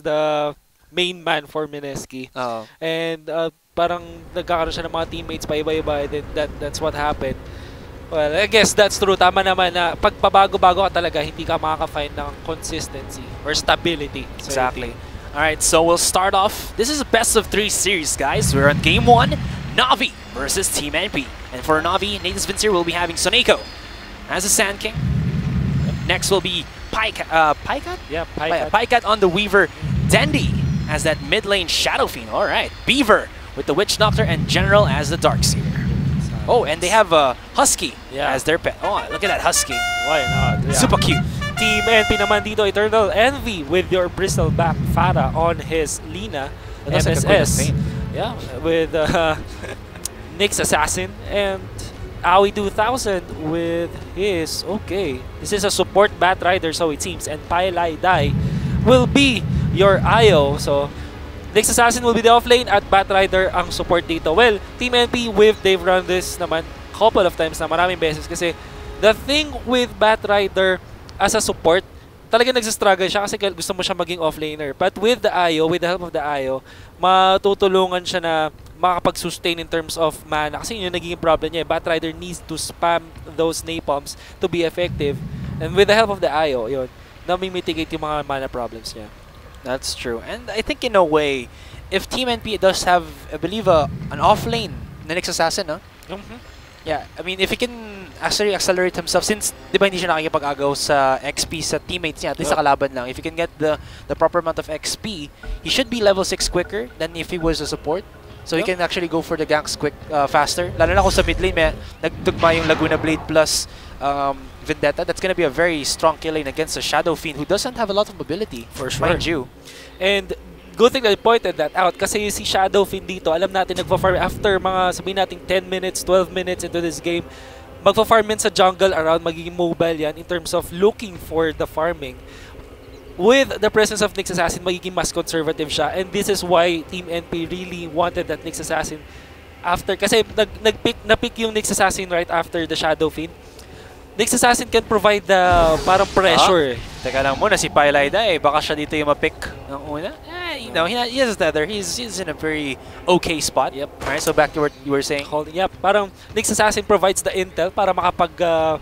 the main man for Mineski. And parang nagkakaroon siya ng mga teammates pa iba-iba, then that's what happened. Well, I guess that's true. Tama naman na pag pabago-bago ka talaga, hindi ka makaka-find ng consistency or stability. Exactly. Alright, so we'll start off. This is a best of 3 series, guys. We're on game 1, Na'Vi versus Team NP. And for Na'Vi, Nathan Spencer will be having Soneko as a Sand King. Next will be Pycat? Yeah, Pycat. Pycat on the Weaver. Dendi as that mid lane Shadow Fiend. Alright, Beaver with the Witch Doctor and General as the Darkseer. Oh, and they have Husky as their pet. Oh, look at that Husky. Why not? Yeah. Super cute. Team NP naman dito, Eternal Envy with your Bristleback Pharah on his Lina. MSS. Yeah, with Nyx Assassin and Aoi 2000 with his, okay, this is a support Batrider, so it seems, and Pailai Dai will be your IO. So Nyx Assassin will be the offlane at Batrider ang support dito. Well, Team NP they've run this naman couple of times na maraming beses kasi the thing with Batrider as a support, talaga nagsistruggle siya kasi gusto mo siya maging offlaner. But with the IO, with the help of the IO, matutulungan siya na makapag-sustain in terms of mana. Kasi yun yung naging problem niya. Batrider needs to spam those napalms to be effective. And with the help of the IO, yun, nami-mitigate yung mga mana problems niya. That's true. And I think in a way, if Team NP does have, I believe, an offlane Nyx Assassin, no? Yeah, I mean, if he can actually accelerate himself, since di ba hindi siya nakikipag-agaw sa XP sa teammates niya, at least sa kalaban lang, if he can get the proper amount of XP, he should be level 6 quicker than if he was a support. So he can actually go for the ganks faster. Lalo na kung sa mid lane, may nagtugma yung Laguna Blade plus Vendetta. That's gonna be a very strong kill lane against a Shadow Fiend who doesn't have a lot of mobility, for sure. mind you. And good thing that I pointed that out kasi si Shadow Fiend dito, alam natin nagpa-farm after mga sabihin natin 10 minutes, 12 minutes into this game, magpa-farm yan sa jungle around, magiging mobile yan in terms of looking for the farming. With the presence of Nyx Assassin, magiging mas conservative siya, and this is why Team NP really wanted that Nyx Assassin after, kasi na-pick yung Nyx Assassin right after the Shadow Fiend. Nyx Assassin can provide the parang pressure. Teka lang muna, si Pailida baka siya dito yung ma-pick ng una. You know, he has tether. He's in a very okay spot. Yep. Alright, so back to what you were saying. Yep, parang Nyx Assassin provides the intel para makapag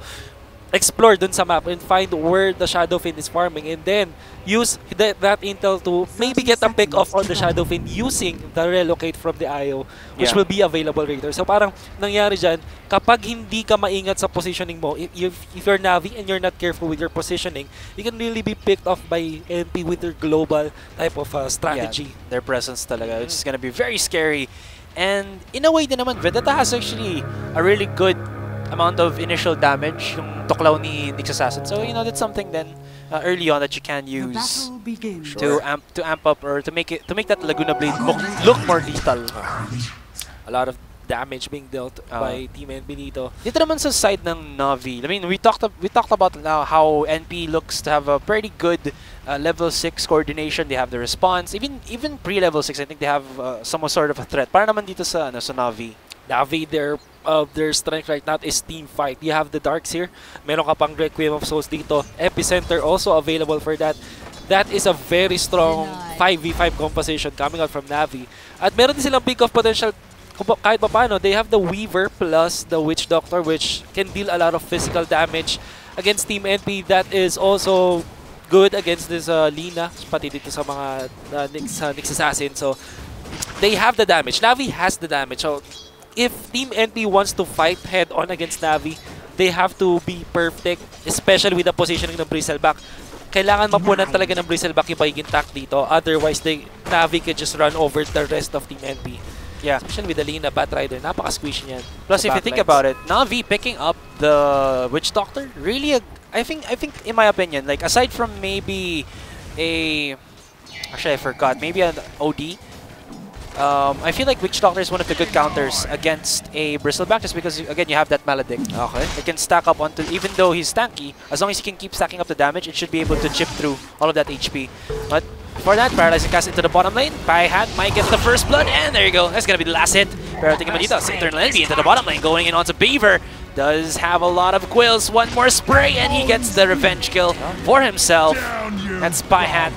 explore dun sa map and find where the Shadow Fiend is farming, and then use that intel to maybe get a pick off on the Shadow Fiend using the relocate from the IO, which will be available later. So parang nangyari dyan, kapag hindi ka maingat sa positioning mo, if you're Na'Vi and you're not careful with your positioning, you can really be picked off by NP with their global type of strategy. Yeah, their presence talaga, which is gonna be very scary. And in a way din naman, Vendetta has actually a really good amount of initial damage yung tuklaw ni Nyx Assassin. So, you know, that's something then early on that you can use to amp up or to make that Laguna Blade look more lethal. A lot of damage being dealt by Team NP dito. Dito naman sa side ng Na'Vi, I mean, we talked about now how NP looks to have a pretty good level 6 coordination. They have the response. Even pre-level 6, I think they have some sort of a threat. Para naman dito sa Na'Vi. Na'Vi, their strength right now is team fight. You have the Darkseer, meron ka pang Requiem of Souls dito. Epicenter also available for that. That is a very strong 5v5 composition coming out from Na'Vi. At meron din silang peak of potential kahit pa paano. They have the Weaver plus the Witch Doctor, which can deal a lot of physical damage against Team NP. That is also good against this Lina, pati dito sa mga Nyx Assassin. So they have the damage. Na'Vi has the damage. So if Team NP wants to fight head-on against Na'Vi, they have to be perfect, especially with the positioning ng Bristleback. Kailangan mapunan talaga ng Bristleback yung pagiging tank dito. Otherwise, Na'Vi can just run over the rest of Team NP. Yeah. Especially with the Lina Batrider. Napaka-squish niyan. Plus, if you think about it, Na'Vi picking up the Witch Doctor, really, I think in my opinion, like aside from maybe actually I forgot, maybe an OD, I feel like Witch Doctor is one of the good counters against a Bristleback just because, again, you have that Maledict. Okay. It can stack up onto, even though he's tanky, as long as he can keep stacking up the damage, it should be able to chip through all of that HP. But before that, Paralyzing Cast into the bottom lane. Pyhat might get the first blood, and there you go. That's going to be the last hit. Pero tingnan mo dito, Eternal Envy into the bottom lane, going in onto Beaver. Does have a lot of quills, one more spray, and he gets the revenge kill for himself. That's Pycat.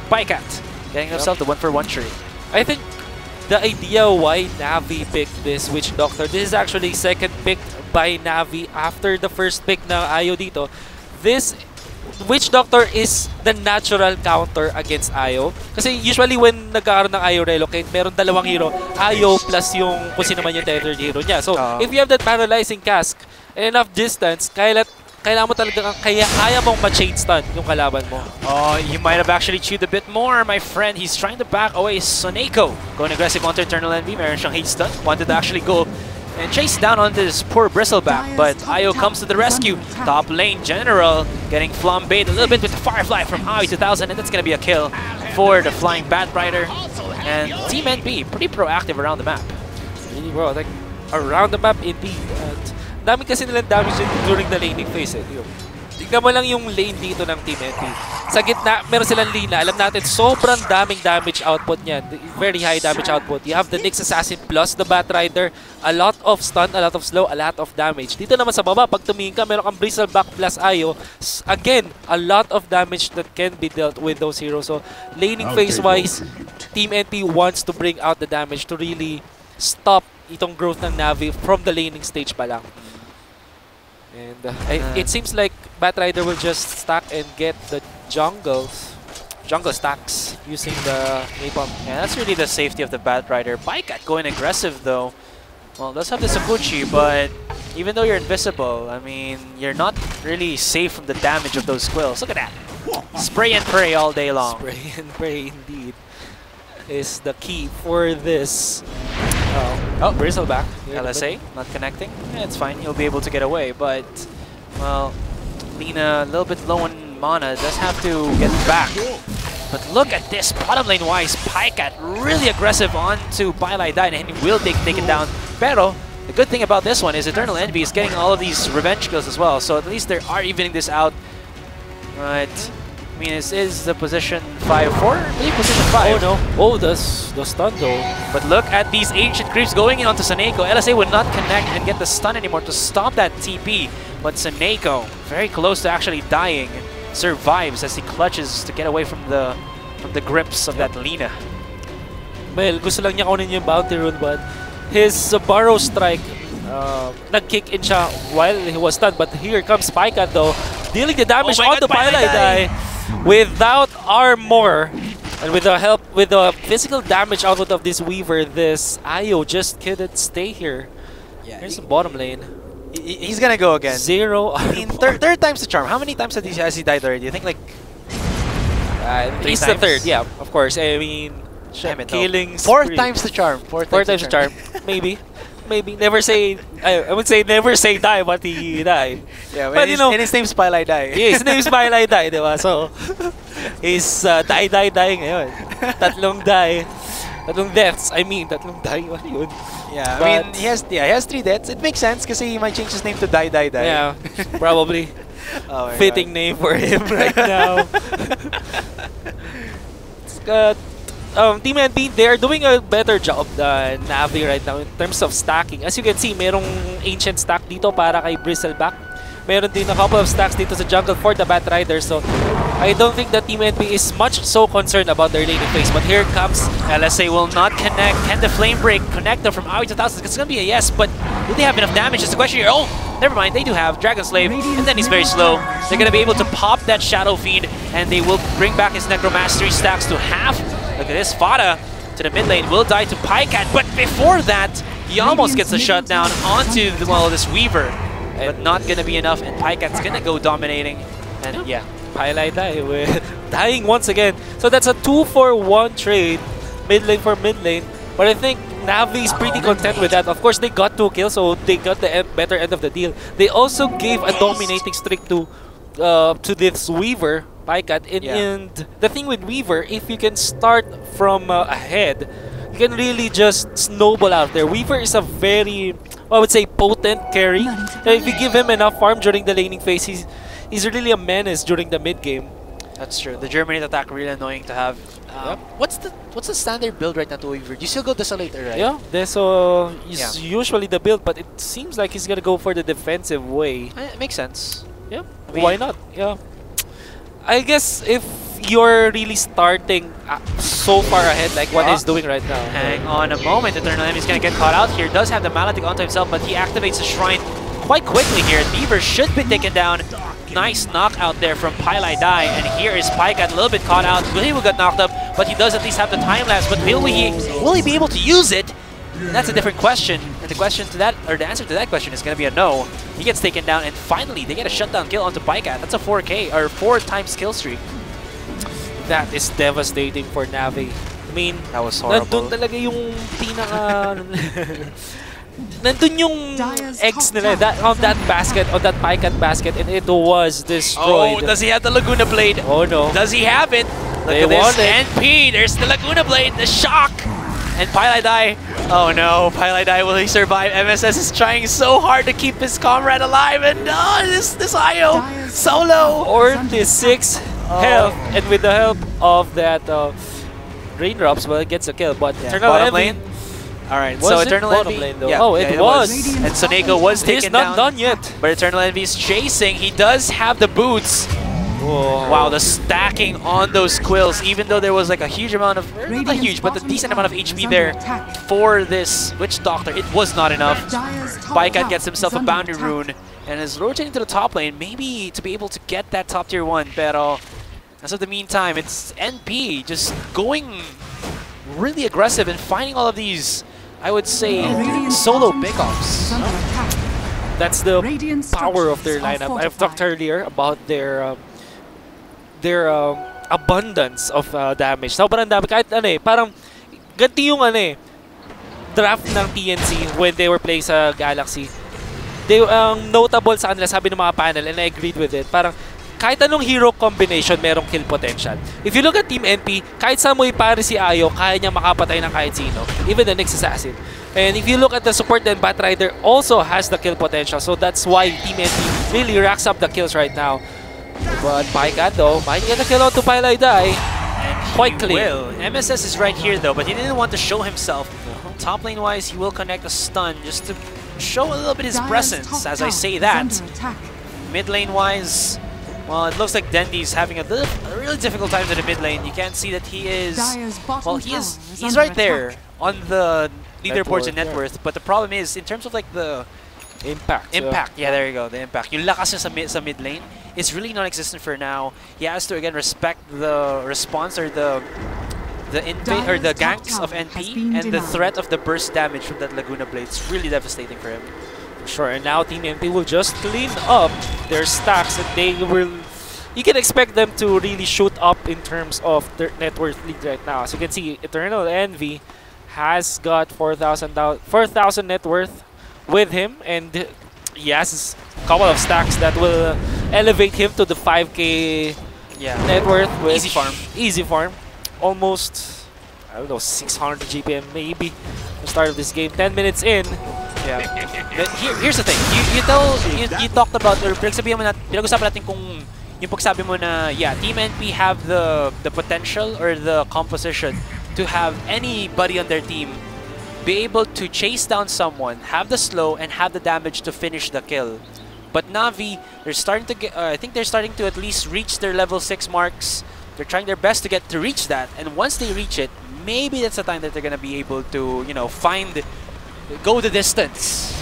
getting himself the 1-for-1 trade. I think the idea why Navi picked this Witch Doctor, this is actually second pick by Navi after the first pick na Ayo dito. This Witch Doctor is the natural counter against Ayo. Kasi usually when nagkakaroon ng Ayo relocate, meron dalawang hero, Ayo plus yung kung sino man yung third hero niya. So if you have that paralyzing cask and enough distance, kailangan mo talaga, kaya mong ma-chain stun yung kalaban mo. Oh, you might have actually chewed a bit more, my friend. He's trying to back away Soneko. Going aggressive onto Eternal Envy. Meron siyang hate stun. Wanted to actually go and chase down on this poor Bristleback, but Ayo comes to the rescue. Top lane General getting flambéed a little bit with the Firefly from Howie 2000, and that's going to be a kill for the Flying Batrider. And Team NP, pretty proactive around the map. Really bro, like around the map indeed. Dami kasi nilang damage during the laning phase. Tignan mo lang yung lane dito ng Team NP. Sa gitna, meron silang Lina. Alam natin, sobrang daming damage output niyan. Very high damage output. You have the Nyx Assassin plus the Batrider. A lot of stun, a lot of slow, a lot of damage. Dito naman sa baba, pag tumingin ka, meron kang Bristleback plus Ayo. Again, a lot of damage that can be dealt with those heroes. So, laning phase-wise, Team NP wants to bring out the damage to really stop itong growth ng Navi from the laning stage pa lang. And it seems like Batrider will just stack and get the jungle stacks using the napalm. Yeah, that's really the safety of the Batrider. Pycat going aggressive though. Well, does have the Sakuchi, but even though you're invisible, I mean, you're not really safe from the damage of those squills. Look at that. Spray and pray all day long. Spray and pray indeed is the key for this. Oh, Bristleback. LSA, not connecting. Yeah, it's fine. You'll be able to get away, but, well, Lina, a little bit low on mana, does have to get back. But look at this, bottom lane wise, Pycat really aggressive onto Bylai Dai, and he will take it down. Pero, the good thing about this one is Eternal Envy is getting all of these revenge kills as well, so at least they are evening this out. But, I mean, this is the position 5-4? I believe position 5. Oh no. Oh, the stun though. But look at these ancient creeps going in onto Soneko. LSA would not connect and get the stun anymore to stop that TP. But Soneko, very close to actually dying, survives as he clutches to get away from the grips of that Lina. Well, gusto lang niya kunin yung bounty rune, but his Burrow Strike, nag-kick in siya while he was stunned. But here comes Pycat though, dealing the damage onto Bylai Dai. Without armor and with the physical damage output of this Weaver, this Ayo just couldn't stay here. Yeah, here's the bottom lane. He's gonna go again. Zero. I mean, third time's the charm. How many times has he died already? I think like 3 It's times? the third, yeah, of course. I mean, killing Fourth time's the charm. Fourth time's the charm. Maybe. Maybe. Never say, I would say never say die, but he died. Yeah, but you know, and his name's Bylai Dai. Yeah, his name's Bylai Dai, diba? So, he's die ngayon. Tatlong deaths. I mean, tatlong die. What yun? Yeah, I mean, he has 3 deaths. It makes sense because he might change his name to Die. Yeah, probably. Oh fitting name for him right now. It's good. Team NP, they are doing a better job than Navi right now in terms of stacking. As you can see, merong ancient stack dito para kay Bristleback. Meron din a couple of stacks dito sa jungle for the Batrider. So, I don't think that Team NP is much so concerned about their laning phase. But here comes LSA will not connect. Can the Flame Break connect them from Aoi 2000? It's going to be a yes, but do they have enough damage? It's the question here. Oh, never mind. They do have Dragon Slave, and then he's very slow. They're going to be able to pop that Shadow Fiend, and they will bring back his Necromastery stacks to half. Look at this, Fada to the mid lane will die to Pycat, but before that, he almost gets the shutdown onto this Weaver, but not gonna be enough, and Pycat's gonna go dominating, and yeah, Bylai Dai with dying once again. So that's a 2-for-1 trade, mid lane for mid lane, but I think Navi is pretty content with that. Of course, they got 2 kills, so they got the better end of the deal. They also gave a dominating streak to this Weaver, Pycat, and the thing with Weaver, if you can start from ahead, you can really just snowball out there. Weaver is a very, I would say, potent carry. If you give him enough farm during the laning phase, he's really a menace during the mid game. That's true. The Germinate attack really annoying to have. What's the standard build right now to Weaver? Do you still go Desolator, right? Yeah, Deso is usually the build, but it seems like he's gonna go for the defensive way. It makes sense. Yeah, I mean, why not? Yeah. I guess if you're really starting so far ahead like what he's doing right now. Hang on a moment. Eternal Envy's going to get caught out here. Does have the Maledict onto himself, but he activates the Shrine quite quickly here. Beaver should be taken down. Nice knockout there from Pylai Dai, and here is Pycat a little bit caught out. He will get knocked up, but he does at least have the time lapse. But will he be able to use it? And that's a different question. And the question to that, or the answer to that question is going to be a no. He gets taken down, and finally they get a shutdown kill onto Pycat. That's a 4K or 4 times kill streak. That is devastating for Navi. I mean, that was horrible. Nandun talaga yung pinaka nandun yung eggs nila on that basket, on that Pycat basket, and it was destroyed. Oh, does he have the Laguna Blade? Oh no. Does he have it? Look at this. NP, there's the Laguna Blade, the shock! And Pylai Dai, oh no, Pylai Dai, will he survive? MSS is trying so hard to keep his comrade alive, and this IO, solo! Or the 6 health, and with the help of that Raindrops, well, it gets a kill, but yeah, Eternal Envy. Alright, so Eternal Envy, yeah, oh, it was. And Soneko was taken down. He's not done yet. But Eternal Envy is chasing. He does have the boots. Whoa. Wow, the stacking on those quills, even though there was like a huge amount of, not huge, but a decent amount of HP there for this Witch Doctor, it was not enough. Pycat gets himself a Boundary Rune and is rotating to the top lane, maybe to be able to get that top tier 1, pero as of the meantime, it's NP just going really aggressive and finding all of these, I would say, solo pickoffs. That's the power of their lineup. I've talked earlier about their abundance of damage. Sobrang dami. Kahit ano eh, parang ganti yung ano eh, draft ng TNC when they were playing sa Galaxy. They notable sa kanila, sabi ng mga panel, and I agreed with it. Parang kahit anong hero combination, merong kill potential. If you look at Team NP, kahit saan mo ipare si Ayo, kaya niya makapatay ng kahit sino. Even the next assassin. And if you look at the support, then Batrider also has the kill potential. So that's why Team NP really racks up the kills right now. But Pycat though, might get a kill onto Pylai Dai. Quite clean. MSS is right here though, but he didn't want to show himself. Top lane wise, he will connect a stun just to show a little bit his presence, as I say that. Mid lane wise, well, it looks like Dendy's having a really difficult time in the mid lane. You can't see that he is, well, he's right there on the leaderboards and net worth, but the problem is, in terms of like the impact, yeah, there you go, the impact. Yung lakas niya sa mid lane, it's really non-existent for now. He has to again respect the response or the ganks of NP and the threat of the burst damage from that Laguna Blade. It's really devastating for him. Sure, and now Team NP will just clean up their stacks, and they will. You can expect them to really shoot up in terms of their net worth league right now. As you can see, Eternal Envy has got 4,000 net worth with him, and he has a couple of stacks that will elevate him to the 5K net worth. Easy farm. Easy farm. Almost, I don't know, 600 GPM maybe. The start of this game, 10 minutes in. Yeah. But here's the thing. You talked about, or pinag-usapan natin kung yung pagsabi mo na, yeah, Team NP have the potential or the composition to have anybody on their team be able to chase down someone, have the slow, and have the damage to finish the kill. But Navi, they're starting to get, I think they're starting to at least reach their level 6 marks. They're trying their best to reach that, and once they reach it, maybe that's the time that they're gonna be able to, you know, go the distance.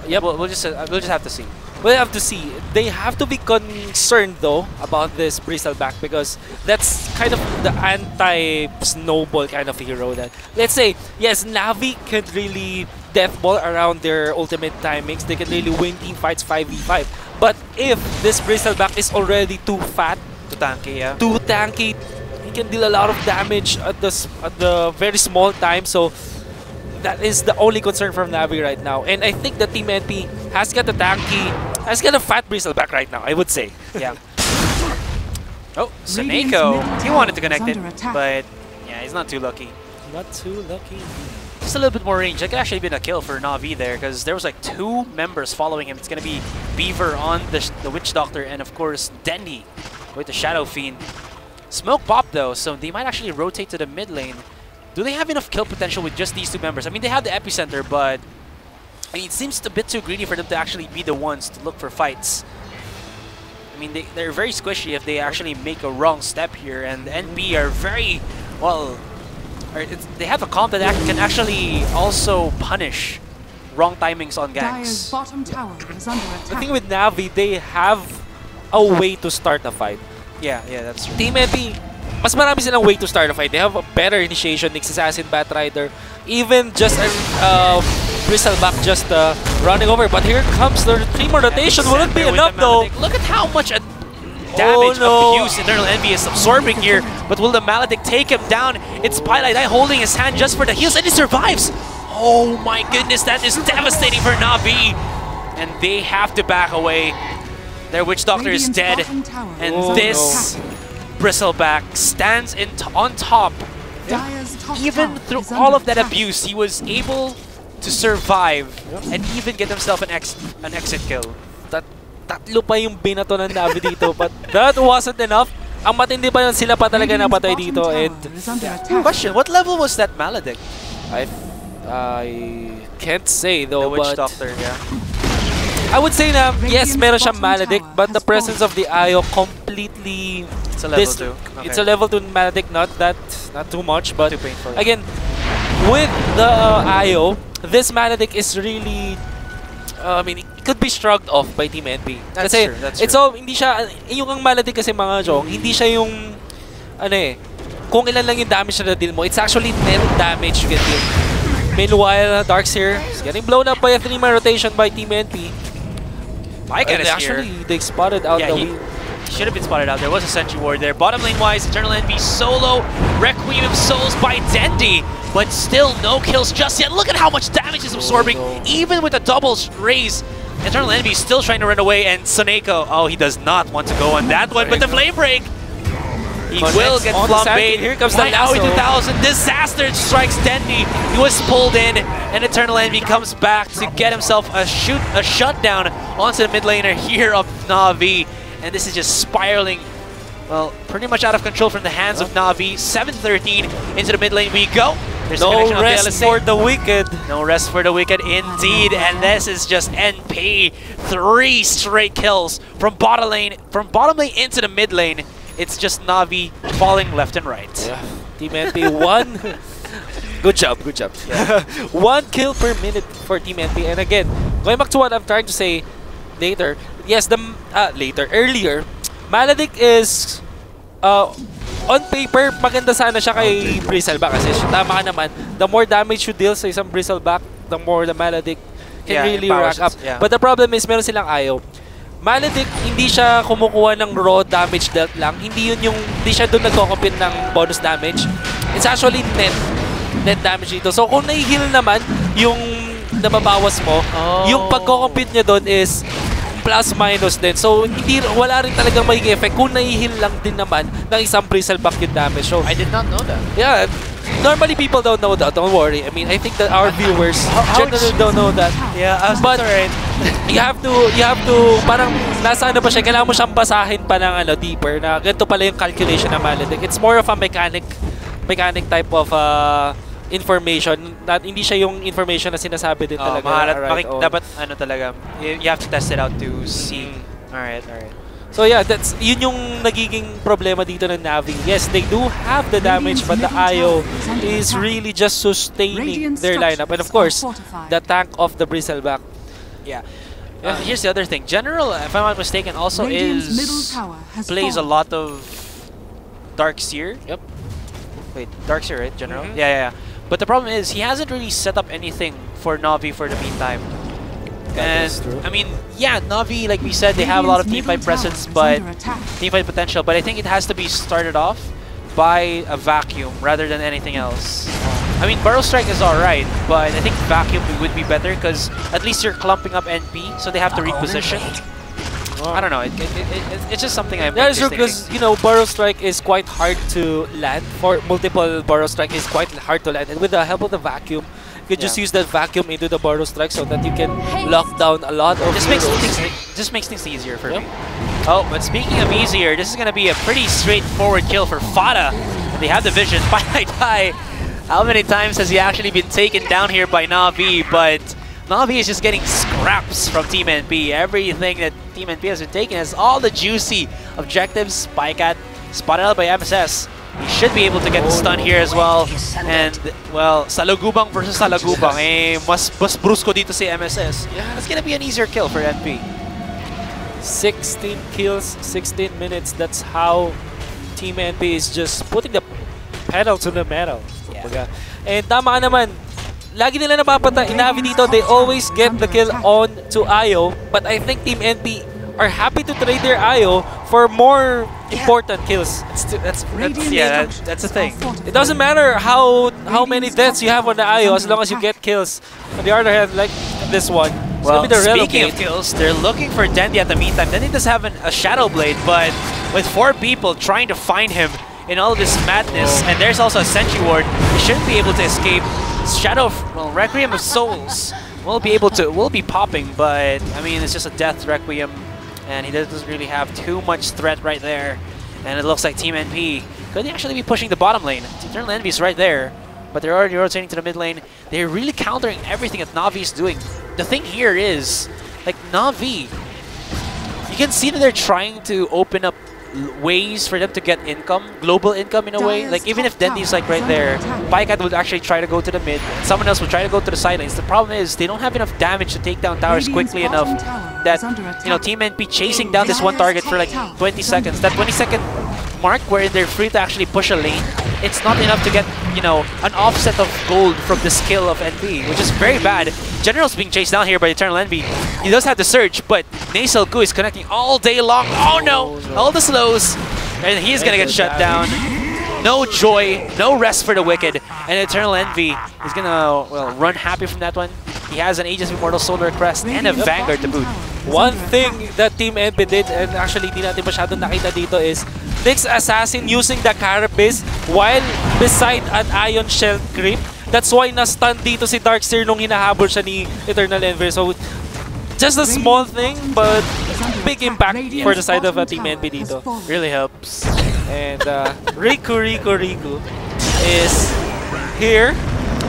Yeah, we'll just have to see. We'll have to see. They have to be concerned though about this Bristleback, because that's kind of the anti-snowball kind of hero. That, let's say, yes, Navi can really deathball around their ultimate timings. They can really win team fights 5v5. But if this Bristleback is already too fat, too tanky, he can deal a lot of damage at the very small time. So that is the only concern from Navi right now. And I think the Team NP has got a fat Bristleback right now, I would say. Yeah. Oh, Soneko. He wanted to connect it, but yeah, he's not too lucky. Not too lucky. Just a little bit more range. That could actually been a kill for Navi there, because there was like 2 members following him. It's going to be Beaver on the Witch Doctor, and of course Dendy with the Shadow Fiend. Smoke pop though, so they might actually rotate to the mid lane. Do they have enough kill potential with just these 2 members? I mean, they have the epicenter, but I mean, it seems a bit too greedy for them to actually be the ones to look for fights. I mean, they're very squishy if they actually make a wrong step here, and NP are very, well, they have a comp that can actually also punish wrong timings on ganks. Bottom tower is under attack. The thing with Navi, they have a way to start a fight. Yeah, that's true. Team NP, mas marami silang way to start a fight. They have a better initiation, Nyx Assassin, Batrider, even just Bristleback just running over. But here comes the 3 more rotation. Will it be enough though? Look at how much damage abuse Eternal Envy is absorbing here. But will the Maledict take him down? It's Pieliedie holding his hand just for the heals, and he survives. Oh my goodness, that is devastating for Na'Vi. And they have to back away. Their Witch Doctor is dead. And this Bristleback stands on top. Even through all of that abuse, he was able to survive and even get himself an exit kill. Tatlo pa yung binato ng Navi dito, but that wasn't enough. Ang matindi pa yun, sila pa talaga napatay dito. And question, what level was that Maledict? I can't say though, the Witch but Doctor, yeah. I would say na yes, meron siyang Maledict, but the presence of the Io completely. It's a level 2. Okay. It's a level 2 Maledict, not too much, but too painful. Again, with the Io, this Maledict is really. I mean, it could be shrugged off by Team NP. That's kasi true. That's it's true. all hindi siya yung ang Maledict kasi mga Jong, hindi siya yung ano kung ilan lang yung damage na deal mo, it's actually net damage you get deal. Meanwhile, Darkseer is getting blown up by a 3-man rotation by Team NP. Actually, they spotted out the he should have been spotted out. There was a Sentry Ward there. Bottom lane wise, Eternal Envy solo Requiem of Souls by Dendi, but still no kills just yet. Look at how much damage he's absorbing, even with a double raise. Eternal Envy is still trying to run away, and Soneko, oh, he does not want to go on that one, but the Flame Break! He will get flambait. Here comes the Aoi 2000. Disaster strikes Dendi. He was pulled in, and Eternal Envy comes back to get himself a shutdown onto the mid laner here of Na'Vi. And this is just spiraling, well, pretty much out of control from the hands of Na'Vi. 7-13 into the mid lane we go. There's no rest for the wicked. No rest for the wicked indeed. And this is just NP. 3 straight kills from bottom lane into the mid lane. It's just Na'Vi falling left and right. Yeah. Team NP 1. Good job. Yeah. 1 kill per minute for Team NP. And again, going back to what I'm trying to say later. Yes, earlier, Maledict is on paper maganda sana siya kay Bristleback kasi tama ka naman. The more damage you deal sa isang Bristleback, the more the Maledict can really rack up. Yeah. But the problem is meron silang Io. Maledict, hindi siya kumukuha ng raw damage dealt lang. Hindi siya doon nagko-compute ng bonus damage. It's actually net damage dito. So kung nai-heal naman yung nababawas mo, yung pagko-compute niya doon is plus minus din. So wala rin talagang magiging effect kung nai-heal lang din naman ng isang Bristleback yung damage. So I did not know that. Yeah. Normally people don't know that. Don't worry. I mean, I think that our viewers generally don't know that. Yeah, but alright. you have to parang nasa ano pa siya, kailangan mo siyang basahin pa ng deeper na ganito pala yung calculation ng Maledict. It's more of a mechanic type of information. Hindi siya yung information na sinasabi din talaga. Dapat ano talaga, you have to test it out to see. Alright. So yeah, yun yung nagiging problema dito ng Na'Vi. Yes, they do have the damage, but the Io is really just sustaining their lineup. And of course, the tank of the Bristleback. Yeah. Here's the other thing. General, if I'm not mistaken, also plays a lot of Darkseer. Yep. Wait, Darkseer, right? General? Yeah. But the problem is, he hasn't really set up anything for Na'Vi for the meantime. And I mean, yeah, Na'Vi, like we said, they have a lot of teamfight presence, but teamfight potential. But I think it has to be started off by a vacuum rather than anything else. I mean, Burrow Strike is alright, but I think vacuum would be better because at least you're clumping up NP, so they have to reposition. I don't know. It's just something I'm. That is true because Burrow Strike is quite hard to land. For multiple Burrow Strike is quite hard to land, and with the help of the vacuum, you could just use that vacuum into the Burrow Strike so that you can lock down a lot of. Just makes things easier for me. Oh, but speaking of easier, this is gonna be a pretty straightforward kill for Fada. They have the vision. Pieliedie. How many times has he actually been taken down here by Na'Vi? But Na'Vi is just getting scraps from Team NP. Everything that Team NP has been taken as all the juicy objectives. Spycat spotted out by MSS. He should be able to get the stun here as well. And, well, Salugubang versus Salugubang. Mas brusco dito si MSS. Yeah, it's gonna be an easier kill for NP. 16 kills, 16 minutes. That's how Team NP is just putting the pedal to the metal. Yeah. And tama ka naman, lagi nila napapatay. Navi dito, they always get the kill on to Io. But I think Team NP are happy to trade their Io for more important kills. That's the thing. It doesn't matter how many deaths you have on the Io as long as you get kills. On the other hand, like this one, well, speaking of kills, they're looking for Dendi at the meantime. Dendi does have a Shadow Blade, but with 4 people trying to find him in all of this madness, and there's also a Sentry Ward, he shouldn't be able to escape. Requiem of Souls will be popping, but I mean, it's just a death Requiem, and he doesn't really have too much threat right there. And it looks like Team NP could actually be pushing the bottom lane. Eternal Envy is right there, but they're already rotating to the mid lane. They're really countering everything that Na'Vi is doing. The thing here is, like, Na'Vi, you can see that they're trying to open up ways for them to get income, global income in a way. Like, even if Dendi's like right there, Spycat would actually try to go to the mid, someone else would try to go to the sidelines. The problem is they don't have enough damage to take down towers quickly enough that, you know, Team NP chasing down this one target for like 20 seconds. That 20-second mark where they're free to actually push a lane, it's not enough to get, you know, an offset of gold from the skill of NP, which is very bad. General's being chased down here by Eternal Envy. He does have the surge, but Nasal Gu is connecting all day long. Oh no! All the slows, and he's gonna get shut down. No joy, no rest for the wicked, and Eternal Envy is gonna, well, run happy from that one. He has an Aegis of Immortal Solar Crest and a Vanguard to boot. One thing that Team NP did, and actually di natin masyadong nakita dito, is Nyx Assassin using the Carapace while beside an Ion Shell creep. That's why na-stun dito si Darkseer nung hinahabol siya ni Eternal Envy. So, just a small thing, but big impact for the side of Team NP dito. Really helps. And Riku is here.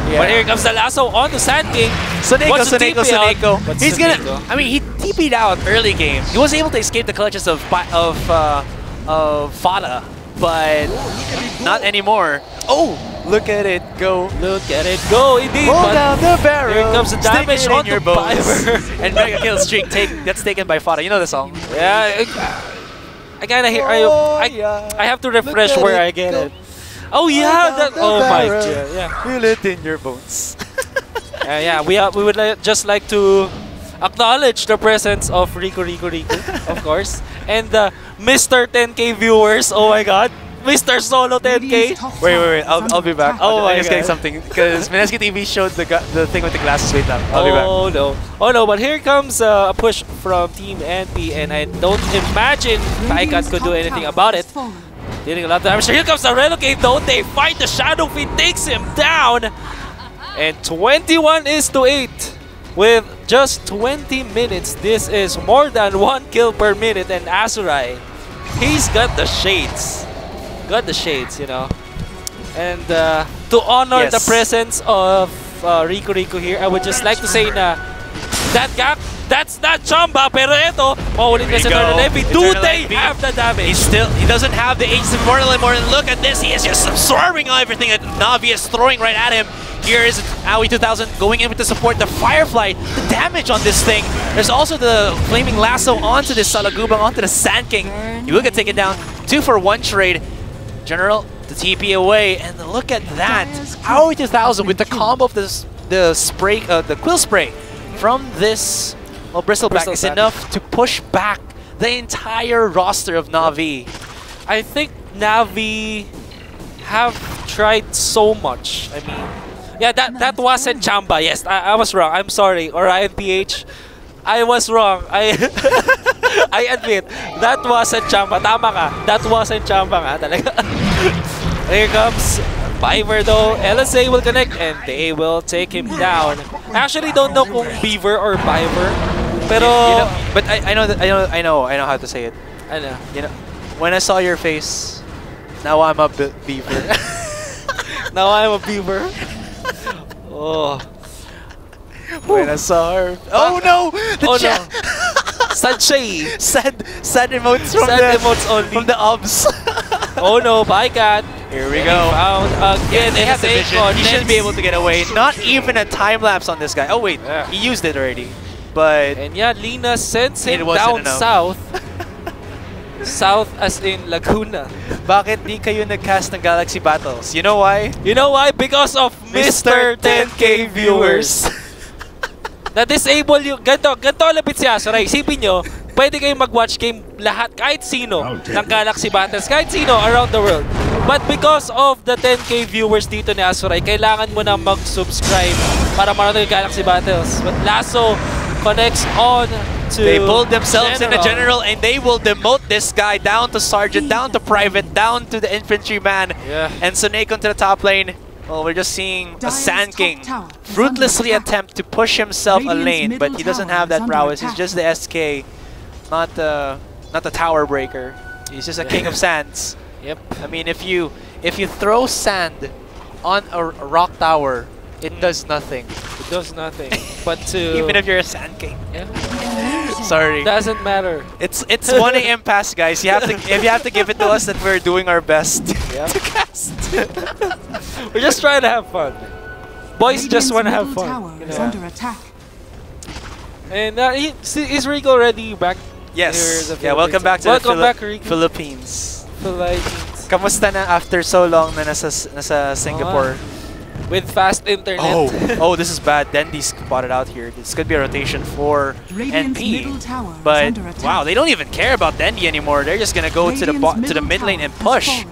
Yeah. But here comes the lasso on to Sand King. Suneko. He's gonna. I mean, he TP'd out early game. He was able to escape the clutches of Fada, but not anymore. Oh, look at it go! Look at it go! Indeed. Pull down the barrel. Here comes the damage on your Piper. And mega kill streak that's taken by Fada. You know the song. Yeah. I kinda hear. I have to refresh where I get it. Oh yeah, that. Oh my god. Yeah. Feel it in your bones. Yeah, we would just like to acknowledge the presence of Riku, of course, and Mr. 10K viewers. Oh my God, Mr. Solo 10K. Wait. I'll be back. Oh I'm just getting something because Mineski TV showed the thing with the glasses. Wait now. I'll be back. Oh no! But here comes a push from Team NP, and I don't imagine Spycat could do anything about it. Dealing a lot of damage. Here comes the Relocate though. They fight the Shadow Fiend, takes him down. And 21:8. With just 20 minutes, this is more than 1 kill per minute. And Azurai, he's got the shades. You know. And to honor the presence of Riku here, I would just like to say na that gap, that's not Chamba, pero ito, mahulit na si Eternal Envy. Do they have the damage? He doesn't have the Aegis of Immortal anymore, and look at this, he is just absorbing everything that Na'Vi is throwing right at him. Here is Aoi 2000 going in with the support, the Firefly, the damage on this thing. There's also the Flaming Lasso onto this Salagubang, onto the Sand King. He will get taken down, 2-for-1 trade. General, the TP away, and look at that. Aoi 2000 with the combo of the Quill Spray from this Bristleback is enough to push back the entire roster of Na'Vi. I think Na'Vi have tried so much. I mean, yeah, that wasn't Chamba. Yes, I was wrong. I'm sorry. Orion PH, I was wrong. I admit, that wasn't Chamba. Tama ka. That wasn't Chamba nga talaga. Here comes Piper though. LSA will connect and they will take him down. I actually don't know kung Beaver or Piper, pero you know, but I know how to say it. I know. You know, when I saw your face, now I'm a Beaver. Now I'm a Beaver. Oh. When I saw her. Oh no! The chat. Sad siya. Sad emotes from emotes only. From the obs. Oh no, Pycat. Here we go. Found again. They have the vision. He should be able to get away. Not even a time lapse on this guy. Oh wait, he used it already. But and yeah, Lina sends him down south. South as in Laguna. Bakit di kayo nag-cast ng Galaxy Battles? You know why? You know why? Because of Mr. 10K viewers. Na-disable yung... Ganto lapit si Azuray. Isipin nyo, pwede kayong mag-watch game lahat, kahit sino, ng Galaxy Battles, kahit sino around the world. But because of the 10K viewers dito ni Azuray, kailangan mo na mag-subscribe para marating yung Galaxy Battles. But Lasso connects on to they pulled themselves in a general, and they will demote this guy down to sergeant, down to private, down to the infantryman, and Soneko to the top lane. Well, we're just seeing a Sand King fruitlessly attempt to push himself a lane, but he doesn't have that prowess. He's just the SK, not the tower breaker. He's just a king of sands. Yep. I mean, if you throw sand on a rock tower, it does nothing. It does nothing. But to even if you're a Sand King. Yeah. Sorry. Doesn't matter. It's 1 AM pass, guys. You have to if you have to give it to us that we're doing our best to cast. We're just trying to have fun. Boys just want to have fun. Is under attack. And is Rico already back? Yes. Yeah. Welcome back to the Philippines. Philippines. Kamusta na after so long na nasa Singapore? With fast internet. Oh, this is bad. Dendy's spotted out here. This could be a rotation for NP. But wow, they don't even care about Dendy anymore. They're just gonna go to the mid lane and push.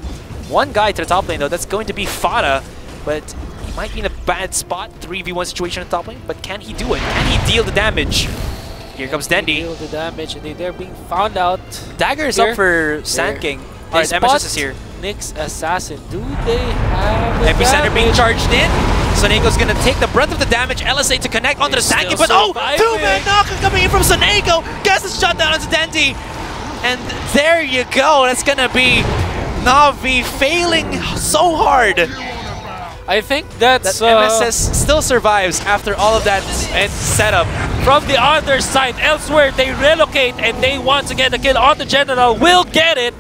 One guy to the top lane though. That's going to be Fada, but he might be in a bad spot. 3v1 situation on top lane. But can he do it? Can he deal the damage? Here comes Dendy. Deal the damage, and they're being found out. Dagger is up for Sand King. Alright, MSS is here. Nyx Assassin. Do they have Epicenter being charged in. Soneko's gonna take the brunt of the damage. LSA to connect onto the Sand King, but two-man knock coming in from Soneko. Gets the shot down onto Dendy. And there you go. That's gonna be Na'Vi failing so hard. I think that's MSS still survives after all of that setup. From the other side, elsewhere, they relocate and they want to get a kill on the General. Will get it.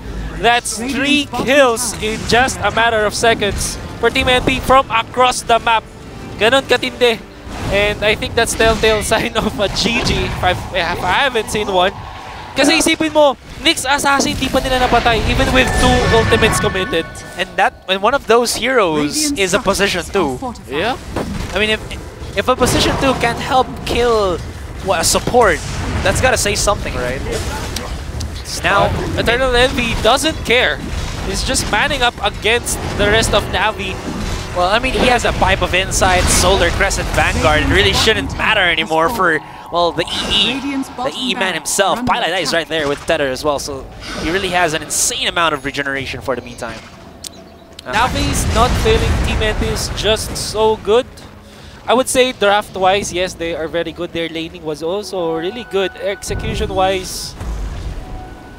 That's 3 kills in just a matter of seconds for Team NP from across the map. Ganon katindi. And I think that's telltale sign of a GG if I haven't seen one. Kasi isipin mo, Nyx Assassin di pa nila napatay even with 2 ultimates committed. And one of those heroes is a position 2. Yeah. I mean, if a position 2 can't help kill a support, that's gotta say something, right? Now, Eternal Envy doesn't care. He's just manning up against the rest of Navi. Well, I mean, he has a Pipe of Insight, Solar Crescent, Vanguard. It really shouldn't matter anymore for, well, the EE man himself. Pilot is right there with Tether as well, so he really has an insane amount of regeneration for the meantime. Navi's not failing. Team NP is just so good. I would say draft-wise, yes, they are very good. Their laning was also really good. Execution-wise,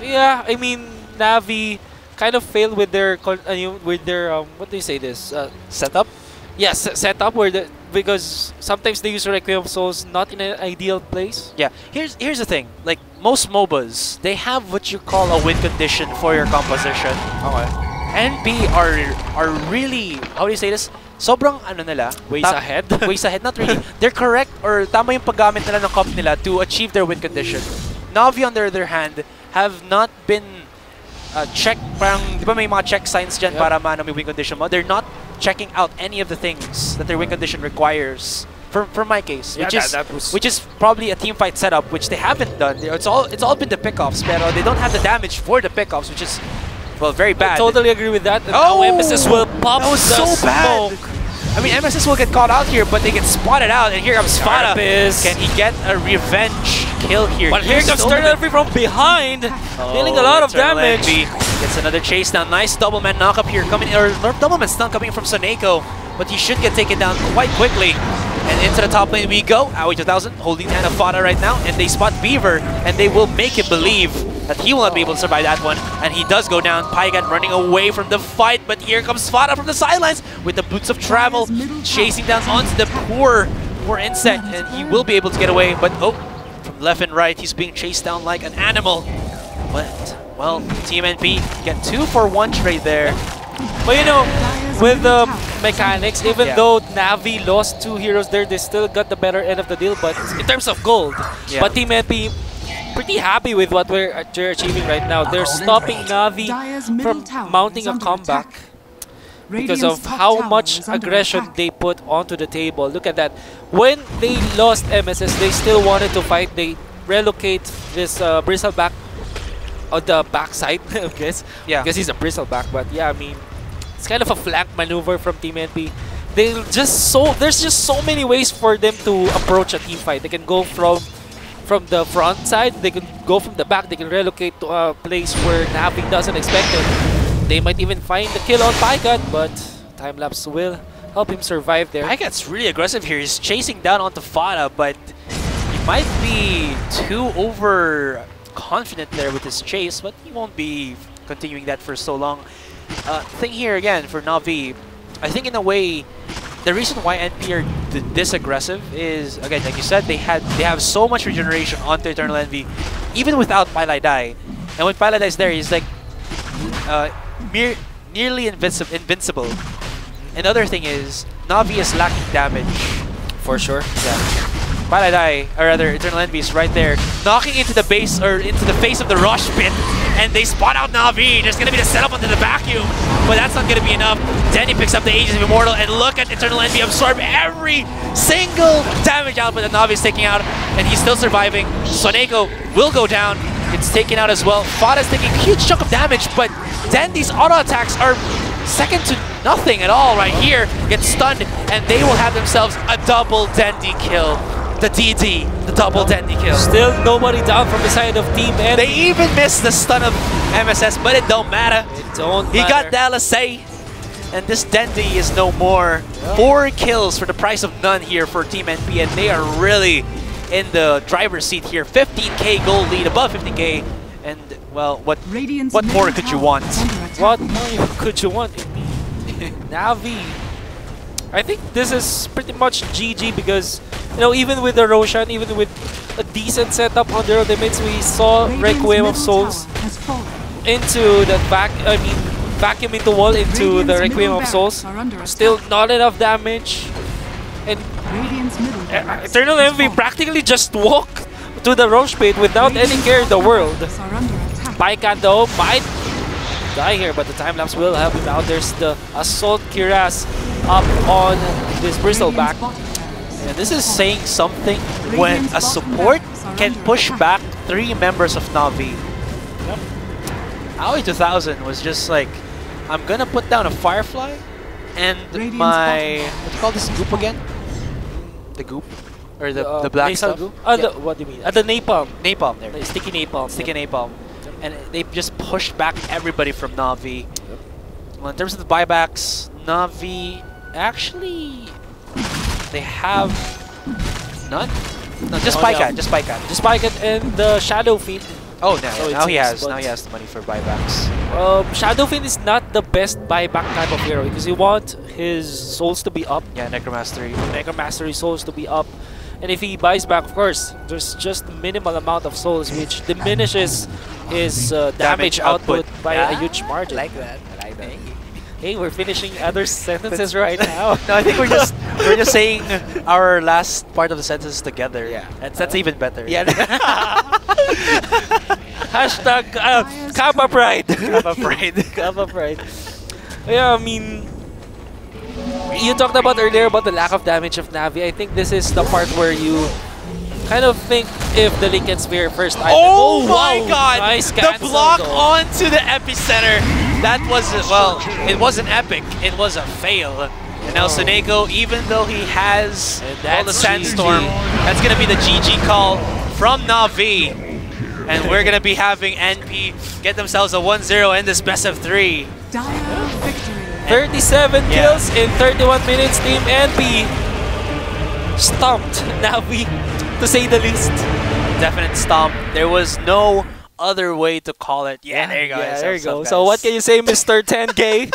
yeah, I mean, Navi kind of failed with their what do you say this setup? Yes, setup because sometimes they use Requiem of Souls not in an ideal place. Yeah, here's the thing. Like most MOBAs, they have what you call a win condition for your composition. Okay. NP are really, how do you say this? Sobrang ano nila? Ways ahead. Ways ahead, not really. They're correct or tama yung paggamit nila ng comp nila to achieve their win condition. Na'Vi on the other hand have not been checked, parang, di ba may mga check signs dyan para maano may win condition mo? They're not checking out any of the things that their win condition requires. For my case, which is probably a team fight setup, which they haven't done. It's all been the pickoffs, pero they don't have the damage for the pickoffs, which is, well, very bad. I totally agree with that. And now MSS will pop the smoke. I mean, MSS will get caught out here, but they get spotted out, and here comes Fada. Can he get a revenge kill here? But here comes Eternal Envy from behind, dealing a lot of damage. Gets another chase down. Nice double man knock up here coming, or double man stun coming from Soneko, but he should get taken down quite quickly. And into the top lane we go. Aoi 2000 holding the hand of Fada right now, and they spot Beaver, and they will make him believe that he will not be able to survive that one. And he does go down. Pygat running away from the fight, but here comes Fada from the sidelines with the boots of travel, chasing down onto the poor insect, and he will be able to get away. But from left and right. He's being chased down like an animal. But, well, Team NP get 2 for 1 trade there. But you know, with the mechanics, even though Navi lost 2 heroes there, they still got the better end of the deal. But in terms of gold, but Team NP pretty happy with what they're achieving right now. They're stopping Navi from mounting a comeback because of how much aggression they put onto the table. Look at that. When they lost MSS, they still wanted to fight. They relocate this Bristleback on the backside, I guess. Yeah. Because he's a Bristleback. But yeah, I mean, it's kind of a flank maneuver from Team NP. There's just so many ways for them to approach a team fight. They can go from the front side, they can go from the back, they can relocate to a place where Navi doesn't expect it. They might even find the kill on Paikat, but Timelapse will help him survive there. Paikat's really aggressive here. He's chasing down onto Fada, but he might be too overconfident there with his chase, but he won't be continuing that for so long. Thing here again for Na'Vi, I think in a way, the reason why NP are this aggressive is, again, like you said, they have so much regeneration onto Eternal Envy, even without Pailai. And when Pailai is there, he's like nearly invincible. Another thing is, Na'Vi is lacking damage. For sure. Yeah. Pailai, or rather Eternal Envy is right there, knocking into the base or into the face of the Rush Pit, and they spot out Na'Vi. There's gonna be the setup onto the vacuum, but that's not gonna be enough. Denny picks up the Aegis of Immortal, and look at Eternal Envy absorb every single damage output that Na'Vi is taking out, and he's still surviving. Soneko will go down. It's taken out as well. Fada's taking a huge chunk of damage, but Dendy's auto attacks are second to nothing at all right here. Gets stunned, and they will have themselves a double Dendy kill. The DD, the double Dendy kill. Still nobody down from the side of Team NP. They even missed the stun of MSS, but it don't matter. He got the LSA, and this Dendy is no more. 4 kills for the price of none here for Team NP, and they are really in the driver's seat here. 15k gold lead, above 15k, and well, what more could you want? What more could you want? Navi. I think this is pretty much GG because, you know, even with the Roshan, even with a decent setup on their ultimates, we saw Requiem of Souls into that vacuum into wall into the Requiem of Souls. Still not enough damage. And Eternal Envy practically just walked to the Roche Pit without any care in the world. Paikat though might die here, but the Timelapse will help him out. There's the Assault Cuirass up on this Bristleback. And this is saying something when a support can push back 3 members of Na'Vi. Yep. Aoi 2000 was just like, I'm gonna put down a Firefly and my, what do you call this goop again? The goop? Or the black stuff? Goop? What do you mean? The Napalm. Napalm, there. The sticky Napalm. Sticky Napalm. And they just pushed back everybody from Na'Vi. Well, in terms of the buybacks, Na'Vi actually, they have none? No, just Paikat, just Paikat. Just Paikat and the Shadow Fiend. Oh, no, so now he has the money for buybacks. Shadow Fiend is not the best buyback type of hero because you want his souls to be up. Yeah, Necromastery. Necromastery souls to be up. And if he buys back, of course, there's just minimal amount of souls, which diminishes his damage output by a huge margin. I like that. I like that. Hey, we're finishing other sentences right now. No, I think we're just saying our last part of the sentence together. Yeah, that's even better. Yeah. Hashtag Kappa Pride. Kappa Pride. Kappa Pride. Yeah, I mean, you talked about earlier about the lack of damage of Navi. I think this is the part where you kind of think if the Linken Sphere first item. Oh my god! Nice the block onto the epicenter. That was, well, it wasn't epic. It was a fail. And now Soneko, even though he has all the Sandstorm, that's going to be the GG call from Na'Vi. And we're going to be having NP get themselves a 1-0 in this best of 3. 37 kills in 31 minutes. Team NP stomped Navi, to say the least. Definite stomp. There was no other way to call it. Yeah, there you go. Yeah, there you go. So what can you say, Mr. 10K?